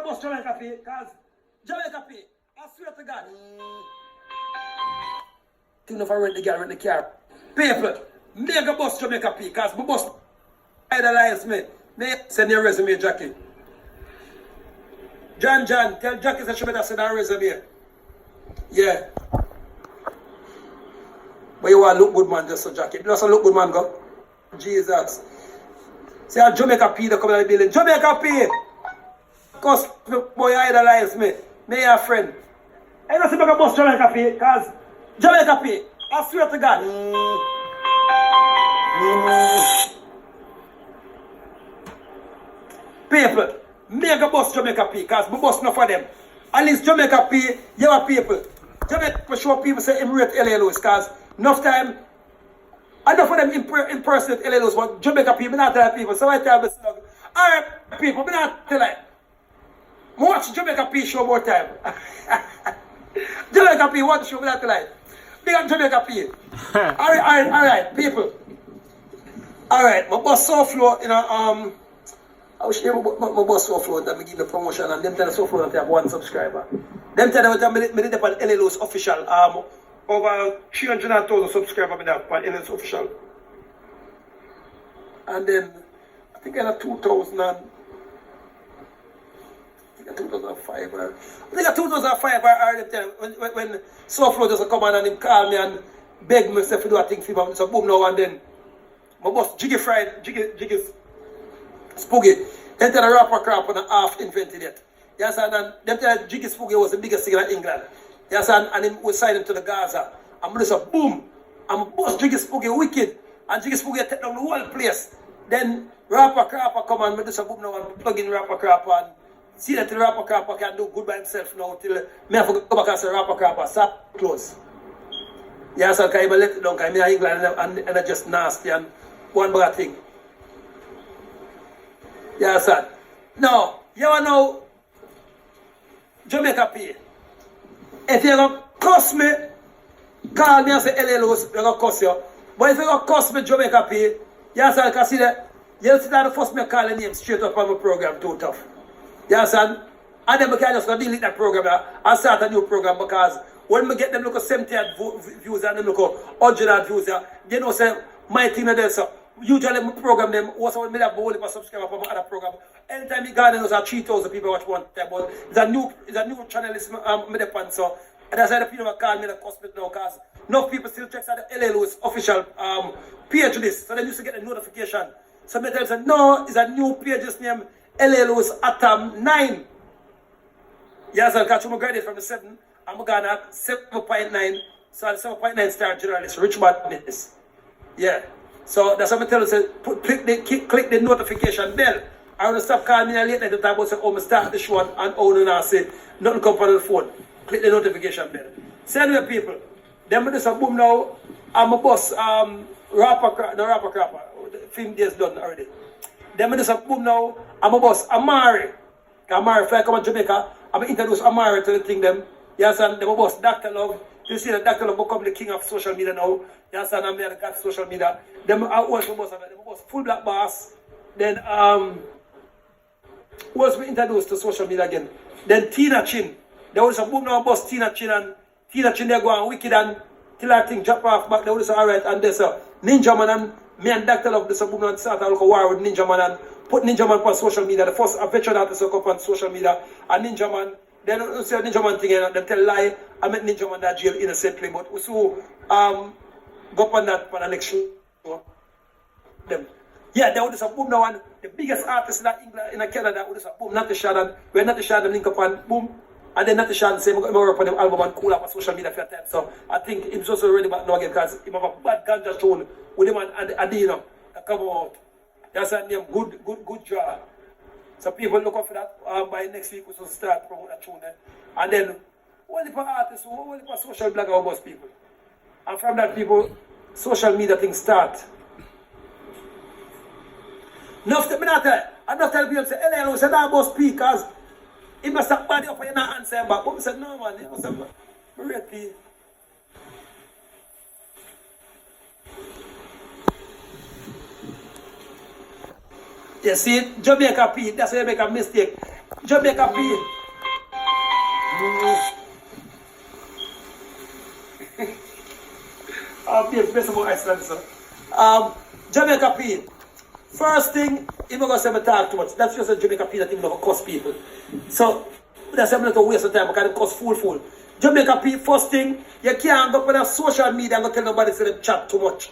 bust Jamaica pay, cause Jamaica pay. I swear to God. Think if I rent the girl, rent the car. People, mega bust Jamaica pay, cause my boss idolize me. May send your resume, Jackie. John, tell Jackie that she better send her resume. Yeah. But you want to look good, man, just so Jackie. You just look good, man, go. Jesus. See how Jamaica P come in the building. Jamaica P! Because boy idolize me. Me your friend. I don't see me bust Jamaica P, because Jamaica P, I swear to God. People, mega bust Jamaica P, because we bust enough for them. At least Jamaica P, you are people. Jamaica show people say him rate LA Lewis, because enough time, enough of them impersonate LA Lewis, but Jamaica P, I not tell people. So I tell them, alright people, I not tell them. Watch Jamaica P show more time. Jamaica P, watch show, I not tell them. Big up Jamaica P. Alright, people. Alright, my boss so flow, you know, I wish my boss so flow that me give the promotion and them tell the so flow that they have 1 subscriber. Them tell them that me did upon LA Lewis official, over 300,000 subscribers me have upon LA Lewis official. And then, I think I had 2005 or I think 2005 when Soflo just come on and him call me and beg me to do a thing for him. So boom now and then. My boss Jiggy Spooky. Then tell the rapper crap on the half invented it. Yes, and then tell Jiggy Spooky was the biggest singer in England. Yes, and him we signed him to the Gaza. And we just boom. And my boss Jiggy Spooky wicked. And Jiggy Spooky take down the whole place. Then rapper crapper come and we just boom now and plug in rapper crapper and see that the rapper crapper can do good by himself now till me have to go back and say rapper crapper stop close. Yeah, so I let it down because I'm in England and I just nasty and one bad thing. Yeah, son. Now, you know Jamaica P. If you're going to cuss me, call me and say LA Lewis, you're going to cuss you. But if you're going to cuss me Jamaica P, yeah, son, because see that you'll sit down and first me call the name straight up on my program too tough. Yeah, son. And then we can just go delete that program and start a new program because when we get them look at 70 views and them look at 100 views, they know say my thing there. So usually my program them also when me have only for subscriber for my other program. Anytime you got those are 3,000 people watch one time, but it's a new channel is me depend so. And that's why the people call me the cosmic now because enough people still check out the LA Lewis official page list. So they used to get a notification. So me tell them no, it's a new page just named LA Lewis Atom 9. Yes, I'll catch you graduate from the 7. I'm going at 7.9. So the 7.9 star journalist, Rich Badness. Yeah. So that's what I tell you, say, click the notification bell. I want to stop calling me late night to talk about say, oh, I start the show and oh, no, say, nothing come on the phone. Click the notification bell. Send me people. Then we do some boom now. I'm a boss, rapper crapper. The film days done already. Then we do some boom now. I'm a boss, Amari. Amari, if I come to Jamaica, I'm going to introduce Amari to the thing them. Yes, and them a boss, Dr. Love. You see that Dr. Love become the king of social media now. Yes, and I'm there to got social media. Them are also boss, them a boss, Full Black Boss. Then, who else we introduced to social media again? Then Tina Chin. There was a boom now boss, Tina Chin, and Tina Chin they go on wicked and till I think drop off back. They would say, alright, and there's a Ninja Man and me and Dr. Love, this a boom and start a look war with Ninja Man and put Ninja Man on social media. The first veteran artist to come on social media and Ninja Man. Then you say Ninja Man thing and they tell lie. I met Ninja Man that jail innocently, but we so go up on that for the next show. Them. Yeah, there was a boom now and the biggest artist in England in Canada was a boom, not the Shadan. When not the Shadan link up and boom. And then not the Shadan say I'm work on them album and cool up on social media for that time. So I think it's also ready back now again because he have a bad ganja tune with him and Adina that come out. That's a name, good draw. So people look up for that. By next week we will start promote that tune. And then only for artists, only for social blogger about people. And from that people, social media things start. Enough tell people say, LA say that about speakers. He must have body up and not answer back. But we said, no man, you must have ready. You see, Jamaica P, that's why you make a mistake. Jamaica P. Yes, best about Iceland, sir. Jamaica P. First thing, you're not going to say me talk too much. That's just a Jamaica P that even never cost people. So, that's I'm not to waste of time because it costs full. Jamaica P, first thing, you can't go on social media and go tell nobody to them chat too much.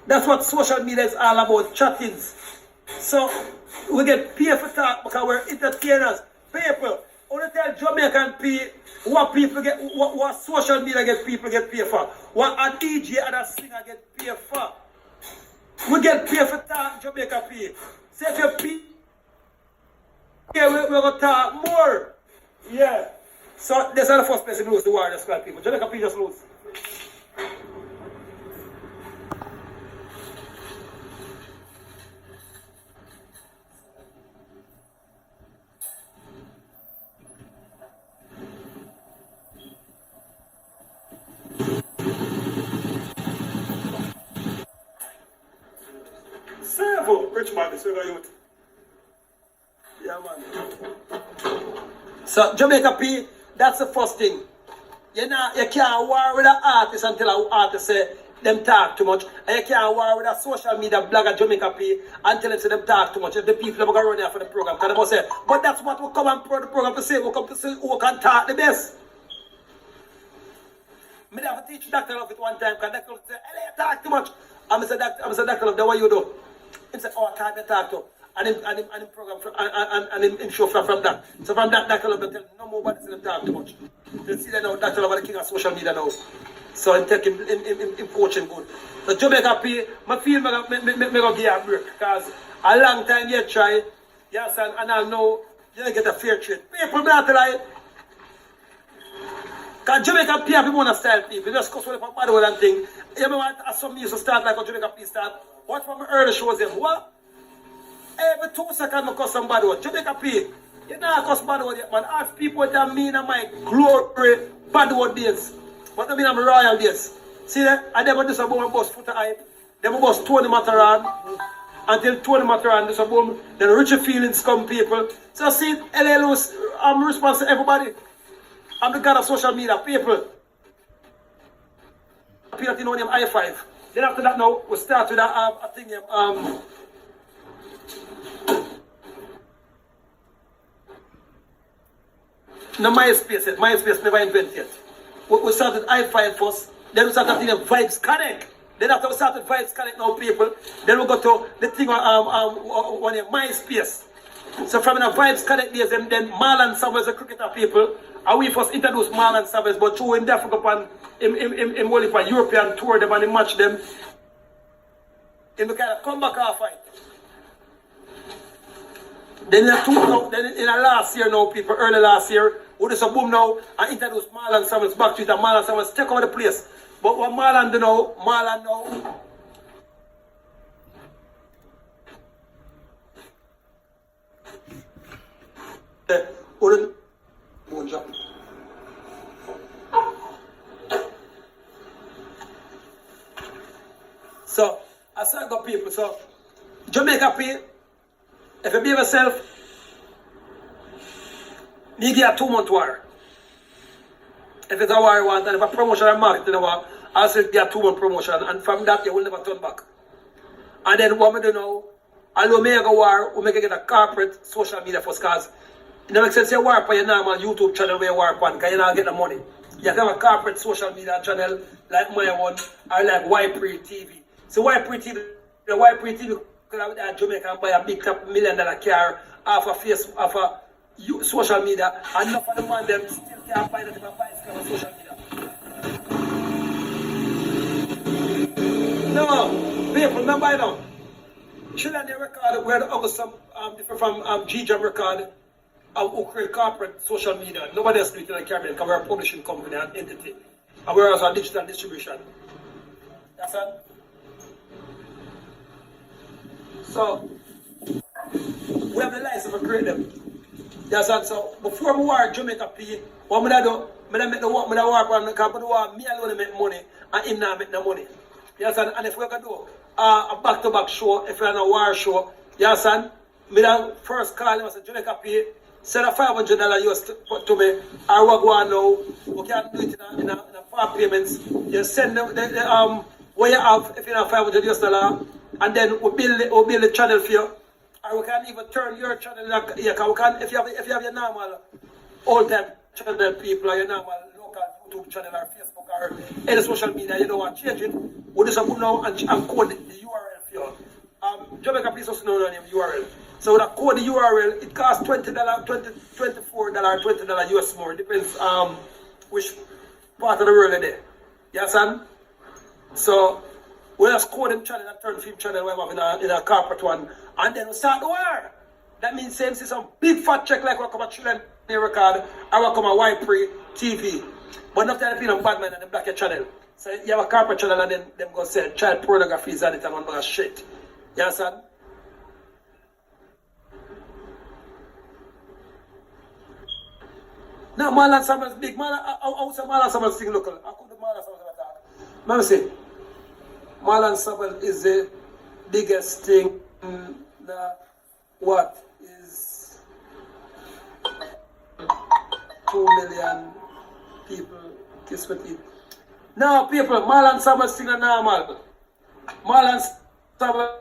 That's what social media is all about, chattings. So, we get paid for talk because we're entertainers. People, only tell Jamaican P what people get, what social media get people get paid for. What a DJ and a singer get paid for. We get paid for talk Jamaica P. So if you pay, yeah, we're going to talk more. Yeah. So, that's not the first person who lose the war, that's why people. Jamaica P just lose. Several rich man, this is youth. Yeah, man. So, Jamaica P, that's the first thing. You can't war with an artist until an artist say them talk too much. And you can't war with a social media blogger Jamaica P until them say them talk too much. If the people are going to run here for the program, because they must say, but that's what we come and pro the program to say. We come to say who can talk the best. I have to teach Dr. Love it one time, because Dr. Love say, hey, you talk too much. I'm say, Dr. Love, then what you do? He said, oh, I can't talk to. And him program and him show from that. So from that, Dr. Love tell him, no more body them talk too much. You see that now, Dr. Love is the king of social media now. So I'm taking him coaching good. So Jamaica P, I feel me go give a break. Because a long time you try, yes, and I know you don't get a fair trade. People not lie. Because Jamaica P have people want to style people. Just because we're bad word and thing. You remember some used to start like how Jamaica P start? Watch from early shows them. What? Every 2 seconds I cuss some bad word. Jamaica P, you know I cuss bad word yet, man. Ask people what I mean and my glory bad word days. What I mean I'm royal days. See that? I never do some boom and bust foot hype. Then we bust Tony Mataran. Until Tony Mataran do some boom. Then Richie Feelings come people. So see, LA Lewis, I'm responsible to everybody. I'm the god of social media, people. People that you know name I5. Then after that now, we start with a thing no MySpace yet. MySpace never invented yet. We started I5 first, then we started thinking Vibes Connect. Then after we started Vibes Connect now people, then we go to the thing on MySpace. So from the Vibes Connect days, then Marlon Summers, a cricketer people, and we first introduced Marlon Summers, but through him there upon him only for European tour them and he match them. In the kind of comeback off fight. Then in the last year now, people, early last year, we do some boom now and introduce Marlon Summers back to it and Marlon Summers take over the place. But what Marlon do now, Marlon now. So, I said got people, so Jamaica P, if you be yourself, you get a 2-month war. If it's a war you want, and if a promotion and marketing war, I'll say get a 2-month promotion, and from that you will never turn back. And then what we do now, although we make a war, we make it get a corporate social media first, because it doesn't make sense you war on your normal YouTube channel where you war on, because you don't get the money. You have a corporate social media channel like my one, or like Y-Pre TV. So Y-Pre TV, the Y-Pre TV could have that Jamaica and buy a big $1 million car off of Facebook, off of social media, and enough of the man them still can't buy that if I buy it on social media. No, people, not buy now. Children they record where the other some different from G-Jam record who create corporate social media. Nobody else do it in the Caribbean because we're a publishing company and entity. And we're also a digital distribution. That's it. So, we have the license to create them. That's it. So, before we war Jamaica P, what I do, I make the work, I work on the company, me alone make money, and him not make the money. You understand? And if we're going to do a back-to-back show, if we're on a war show, you understand? Me then first call him and say, Jamaica P, send a $500 US to me, or we go on now, we can do it in a part payments. You send what you have, if you have $500 US, and then we build a channel for you. Or we can even turn your channel, if you have your normal old-time channel people, or your normal local YouTube channel, or Facebook, or any social media, you don't want to change it, we just go now and code the URL for you. Jamaica, please also know the name URL. So with a code the URL, it costs $20, $24, $20 US more. It depends which part of the world it is. You understand? So we just code them channel and turn film channel we have in a corporate one. And then we start the war. That means same see some big fat check like we come a children record or we come a Y-Pre TV. But not that people bad man and them black your channel. So you have a corporate channel and then them go say child pornography is on it and one bag of shit. You understand? Now Marlon Samuels big. How say Marlon Samuels sing local? How could Marlon Samuels attack? Let me say, Marlon Samuels is the biggest thing what is 2 million people kiss with it. Now people, Marlon Samuels sing a normal. Marlon Samuels